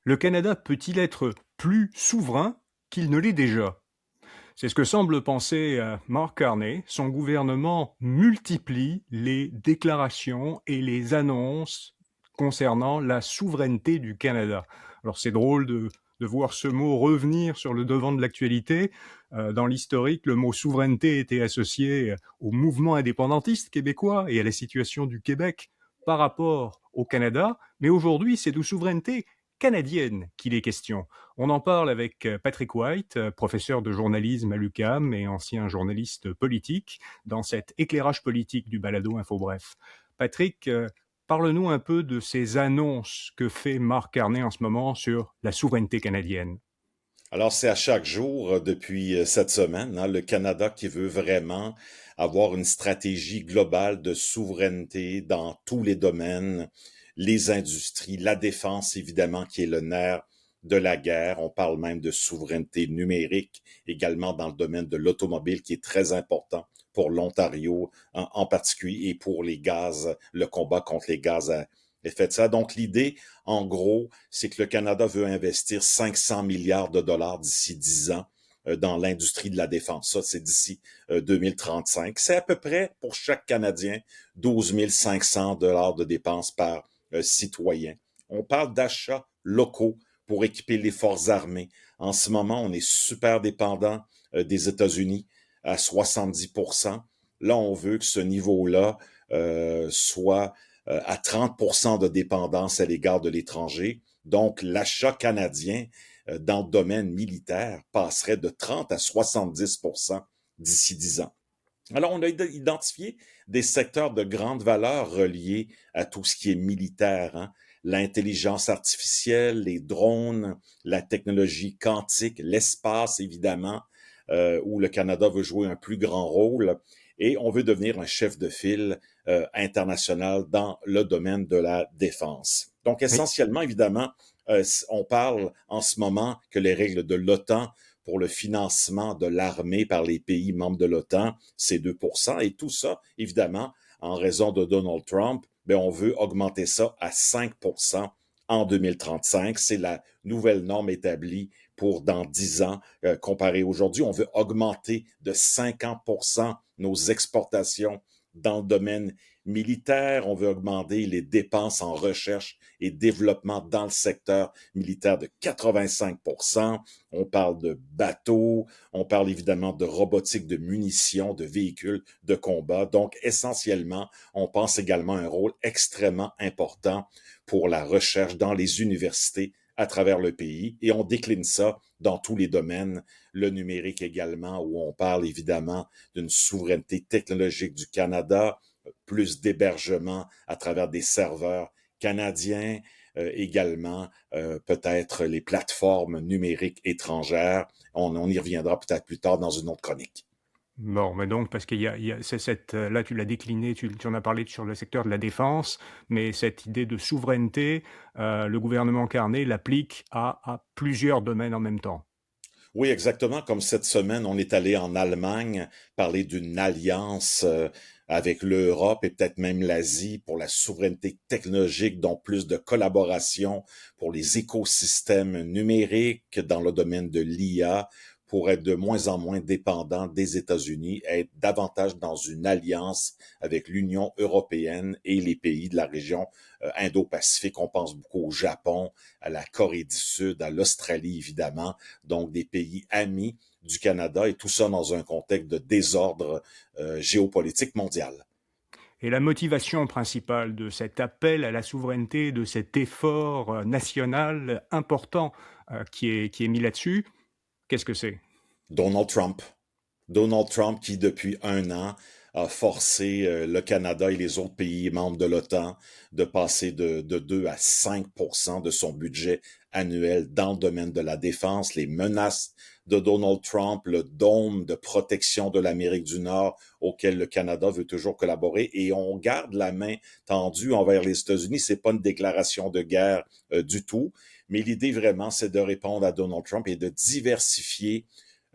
Le Canada peut-il être plus souverain qu'il ne l'est déjà? C'est ce que semble penser Mark Carney. Son gouvernement multiplie les déclarations et les annonces concernant la souveraineté du Canada. Alors c'est drôle de voir ce mot revenir sur le devant de l'actualité. Dans l'historique, le mot souveraineté était associé au mouvement indépendantiste québécois et à la situation du Québec par rapport au Canada, mais aujourd'hui c'est de souveraineté canadienne qu'il est question. On en parle avec Patrick White, professeur de journalisme à l'UQAM et ancien journaliste politique, dans cet éclairage politique du balado InfoBref. Patrick, parle-nous un peu de ces annonces que fait Mark Carney en ce moment sur la souveraineté canadienne. Alors, c'est à chaque jour depuis cette semaine, hein, le Canada qui veut vraiment avoir une stratégie globale de souveraineté dans tous les domaines, les industries, la défense évidemment qui est le nerf de la guerre. On parle même de souveraineté numérique également dans le domaine de l'automobile qui est très important pour l'Ontario en particulier et pour les gaz, le combat contre les gaz à effet de serre. Donc l'idée, en gros, c'est que le Canada veut investir 500 milliards de dollars d'ici 10 ans dans l'industrie de la défense. Ça, c'est d'ici 2035. C'est à peu près, pour chaque Canadien, 12 500 dollars de dépenses par citoyen. On parle d'achats locaux pour équiper les forces armées. En ce moment, on est super dépendant des États-Unis à 70%. Là, on veut que ce niveau-là soit à 30% de dépendance à l'égard de l'étranger. Donc, l'achat canadien dans le domaine militaire passerait de 30 à 70% d'ici 10 ans. Alors, on a identifié des secteurs de grande valeur reliés à tout ce qui est militaire, hein? L'intelligence artificielle, les drones, la technologie quantique, l'espace, évidemment, où le Canada veut jouer un plus grand rôle. Et on veut devenir un chef de file international dans le domaine de la défense. Donc, Mais essentiellement, évidemment, on parle en ce moment que les règles de l'OTAN pour le financement de l'armée par les pays membres de l'OTAN, c'est 2%. Et tout ça, évidemment, en raison de Donald Trump, ben on veut augmenter ça à 5% en 2035. C'est la nouvelle norme établie pour dans 10 ans comparé aujourd'hui. On veut augmenter de 50% nos exportations dans le domaine militaire. On veut augmenter les dépenses en recherche et développement dans le secteur militaire de 85%. On parle de bateaux, on parle évidemment de robotique, de munitions, de véhicules de combat. Donc, essentiellement, on pense également à un rôle extrêmement important pour la recherche dans les universités à travers le pays et on décline ça dans tous les domaines, le numérique également, où on parle évidemment d'une souveraineté technologique du Canada, plus d'hébergement à travers des serveurs canadiens, également peut-être les plateformes numériques étrangères. On y reviendra peut-être plus tard dans une autre chronique. bon, mais donc parce qu'il y a c'est cette, là tu l'as décliné, tu en as parlé sur le secteur de la défense, mais cette idée de souveraineté, le gouvernement Carney l'applique à plusieurs domaines en même temps. Oui, exactement. Comme cette semaine, on est allé en Allemagne parler d'une alliance avec l'Europe et peut-être même l'Asie pour la souveraineté technologique, donc plus de collaboration pour les écosystèmes numériques dans le domaine de l'IA, pour être de moins en moins dépendant des États-Unis, être davantage dans une alliance avec l'Union européenne et les pays de la région Indo-Pacifique. On pense beaucoup au Japon, à la Corée du Sud, à l'Australie évidemment, donc des pays amis du Canada et tout ça dans un contexte de désordre géopolitique mondial. Et la motivation principale de cet appel à la souveraineté, de cet effort, national important, qui est mis là-dessus, qu'est-ce que c'est? Donald Trump. Donald Trump qui, depuis un an, a forcé le Canada et les autres pays membres de l'OTAN de passer de 2 à 5% de son budget annuel dans le domaine de la défense, les menaces de Donald Trump, le dôme de protection de l'Amérique du Nord auquel le Canada veut toujours collaborer et on garde la main tendue envers les États-Unis. C'est pas une déclaration de guerre du tout, mais l'idée vraiment, c'est de répondre à Donald Trump et de diversifier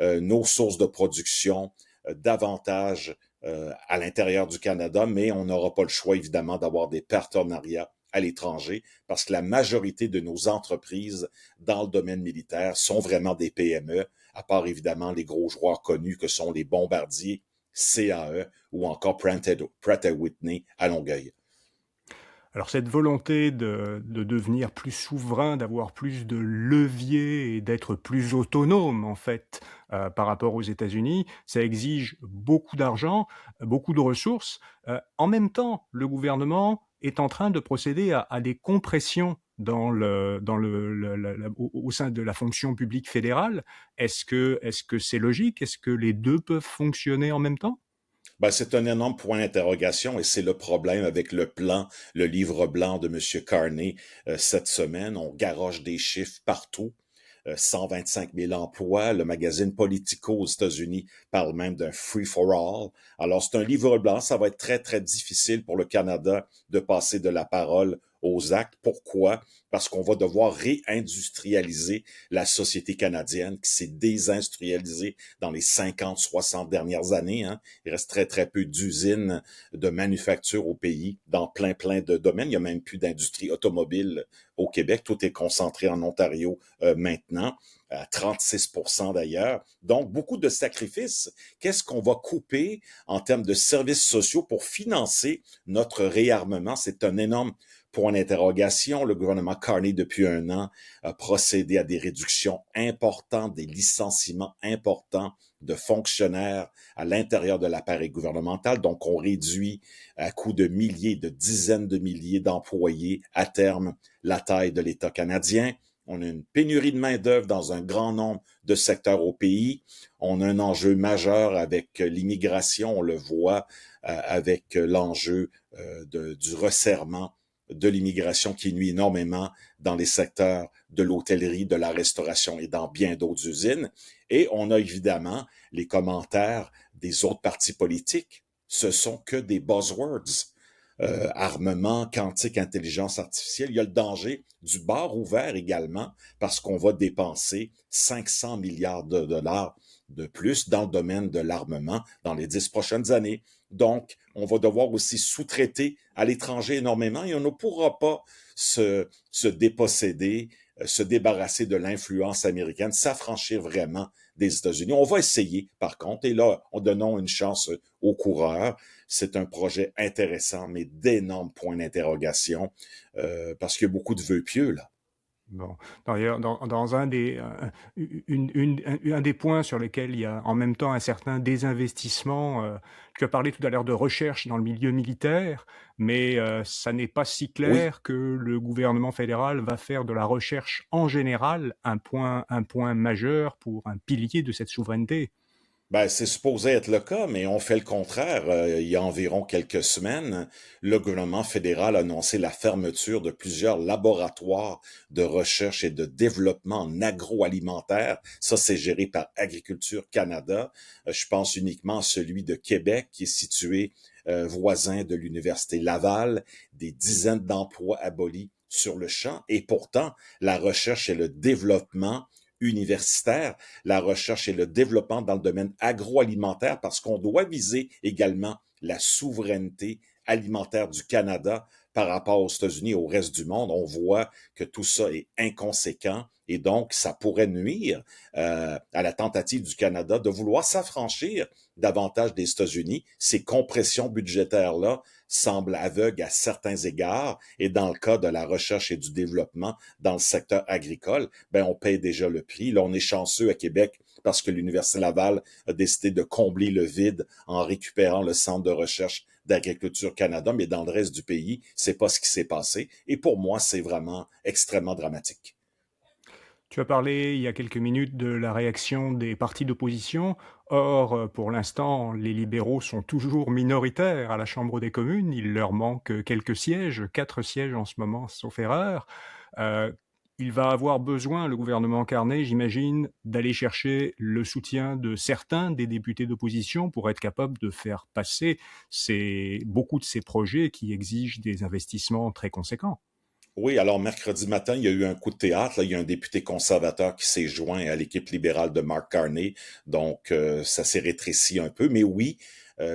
nos sources de production davantage à l'intérieur du Canada, mais on n'aura pas le choix, évidemment, d'avoir des partenariats à l'étranger parce que la majorité de nos entreprises dans le domaine militaire sont vraiment des PME, à part évidemment les gros joueurs connus que sont les Bombardier, CAE ou encore Pratt Whitney à Longueuil. Alors cette volonté de devenir plus souverain, d'avoir plus de levier et d'être plus autonome en fait, par rapport aux États-Unis, ça exige beaucoup d'argent, beaucoup de ressources. En même temps, le gouvernement est en train de procéder à des compressions dans le la au sein de la fonction publique fédérale. Est-ce que c'est logique? Est-ce que les 2 peuvent fonctionner en même temps? Ben, c'est un énorme point d'interrogation et c'est le problème avec le plan, le livre blanc de M. Carney cette semaine. On garoche des chiffres partout. 125 000 emplois. Le magazine Politico aux États-Unis parle même d'un free for all. Alors, c'est un livre blanc. Ça va être très, très difficile pour le Canada de passer de la parole aux actes. Pourquoi? Parce qu'on va devoir réindustrialiser la société canadienne qui s'est désindustrialisée dans les 50, 60 dernières années. Hein. Il reste très, très peu d'usines de manufacture au pays dans plein, plein de domaines. Il n'y a même plus d'industrie automobile au Québec. Tout est concentré en Ontario maintenant, à 36% d'ailleurs. Donc, beaucoup de sacrifices. Qu'est-ce qu'on va couper en termes de services sociaux pour financer notre réarmement? C'est un énorme point d'interrogation. Le gouvernement Carney, depuis un an, a procédé à des réductions importantes, des licenciements importants de fonctionnaires à l'intérieur de l'appareil gouvernemental. Donc, on réduit à coups de milliers, de dizaines de milliers d'employés à terme la taille de l'État canadien. On a une pénurie de main-d'œuvre dans un grand nombre de secteurs au pays. On a un enjeu majeur avec l'immigration. On le voit avec l'enjeu du resserrement de l'immigration qui nuit énormément dans les secteurs de l'hôtellerie, de la restauration et dans bien d'autres usines. Et on a évidemment les commentaires des autres partis politiques. Ce sont que des buzzwords. Armement, quantique, intelligence artificielle. Il y a le danger du bar ouvert également parce qu'on va dépenser 500 milliards de dollars de plus dans le domaine de l'armement dans les 10 prochaines années. Donc, on va devoir aussi sous-traiter à l'étranger énormément et on ne pourra pas se déposséder, se débarrasser de l'influence américaine, s'affranchir vraiment des États-Unis. On va essayer, par contre, et là, en donnant une chance aux coureurs. C'est un projet intéressant, mais d'énormes points d'interrogation, parce qu'il y a beaucoup de vœux pieux, là. Bon, d'ailleurs, dans un des points sur lesquels il y a en même temps un certain désinvestissement, tu as parlé tout à l'heure de recherche dans le milieu militaire, mais ça n'est pas si Oui, clair que le gouvernement fédéral va faire de la recherche en général un point majeur pour un pilier de cette souveraineté. ben, c'est supposé être le cas, mais on fait le contraire. Il y a environ quelques semaines, le gouvernement fédéral a annoncé la fermeture de plusieurs laboratoires de recherche et de développement en agroalimentaire. Ça, c'est géré par Agriculture Canada. Je pense uniquement à celui de Québec, qui est situé voisin de l'Université Laval. Des dizaines d'emplois abolis sur le champ. Et pourtant, la recherche et le développement universitaire, la recherche et le développement dans le domaine agroalimentaire, parce qu'on doit viser également la souveraineté alimentaire du Canada par rapport aux États-Unis et au reste du monde. On voit que tout ça est inconséquent et donc ça pourrait nuire à la tentative du Canada de vouloir s'affranchir davantage des États-Unis. Ces compressions budgétaires-là semblent aveugles à certains égards et dans le cas de la recherche et du développement dans le secteur agricole, ben on paye déjà le prix. Là, on est chanceux à Québec parce que l'Université Laval a décidé de combler le vide en récupérant le Centre de recherche d'Agriculture Canada, mais dans le reste du pays, c'est pas ce qui s'est passé. Et pour moi, c'est vraiment extrêmement dramatique. Tu as parlé il y a quelques minutes de la réaction des partis d'opposition. Or, pour l'instant, les libéraux sont toujours minoritaires à la Chambre des communes. Il leur manque quelques sièges, 4 sièges en ce moment, sauf erreur. Euh, il va avoir besoin, le gouvernement Carney, j'imagine, d'aller chercher le soutien de certains des députés d'opposition pour être capable de faire passer beaucoup de ces projets qui exigent des investissements très conséquents. Oui, alors mercredi matin, il y a eu un coup de théâtre. Là. Il y a un député conservateur qui s'est joint à l'équipe libérale de Mark Carney. Donc, ça s'est rétréci un peu. Mais oui,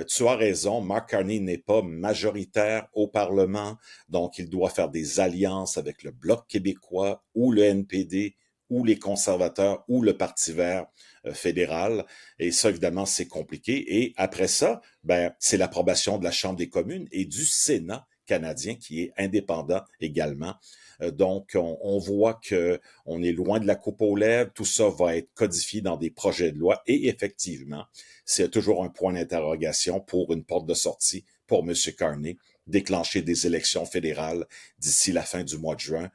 Tu as raison, Mark Carney n'est pas majoritaire au Parlement, donc il doit faire des alliances avec le Bloc québécois ou le NPD ou les conservateurs ou le Parti vert fédéral. Et ça, évidemment, c'est compliqué. Et après ça, ben, c'est l'approbation de la Chambre des communes et du Sénat canadien qui est indépendant également. Donc, on voit que on est loin de la coupe aux lèvres. Tout ça va être codifié dans des projets de loi. Et effectivement, c'est toujours un point d'interrogation pour une porte de sortie pour M. Carney, déclencher des élections fédérales d'ici la fin du mois de juin.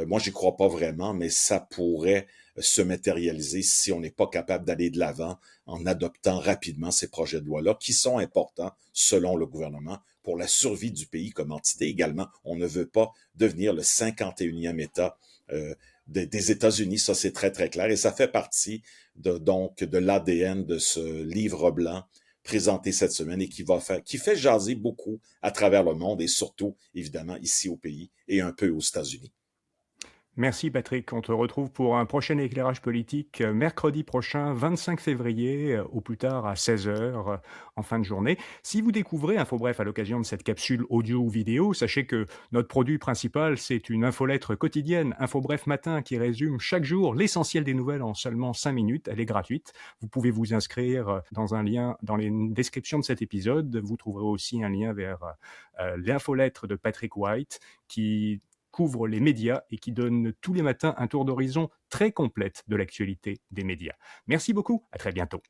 Moi, j'y crois pas vraiment, mais ça pourrait se matérialiser si on n'est pas capable d'aller de l'avant en adoptant rapidement ces projets de loi-là, qui sont importants, selon le gouvernement, pour la survie du pays comme entité également. On ne veut pas devenir le 51e État des États-Unis, ça c'est très très clair, et ça fait partie de l'ADN de ce livre blanc présenté cette semaine et qui fait jaser beaucoup à travers le monde et surtout, évidemment, ici au pays et un peu aux États-Unis. Merci Patrick, on te retrouve pour un prochain éclairage politique mercredi prochain, 25 février, au plus tard à 16 heures en fin de journée. Si vous découvrez InfoBref à l'occasion de cette capsule audio ou vidéo, sachez que notre produit principal, c'est une infolettre quotidienne, InfoBref Matin, qui résume chaque jour l'essentiel des nouvelles en seulement 5 minutes. Elle est gratuite. Vous pouvez vous inscrire dans un lien dans les descriptions de cet épisode. Vous trouverez aussi un lien vers l'infolettre de Patrick White qui couvre les médias et qui donne tous les matins un tour d'horizon très complète de l'actualité des médias. Merci beaucoup, à très bientôt.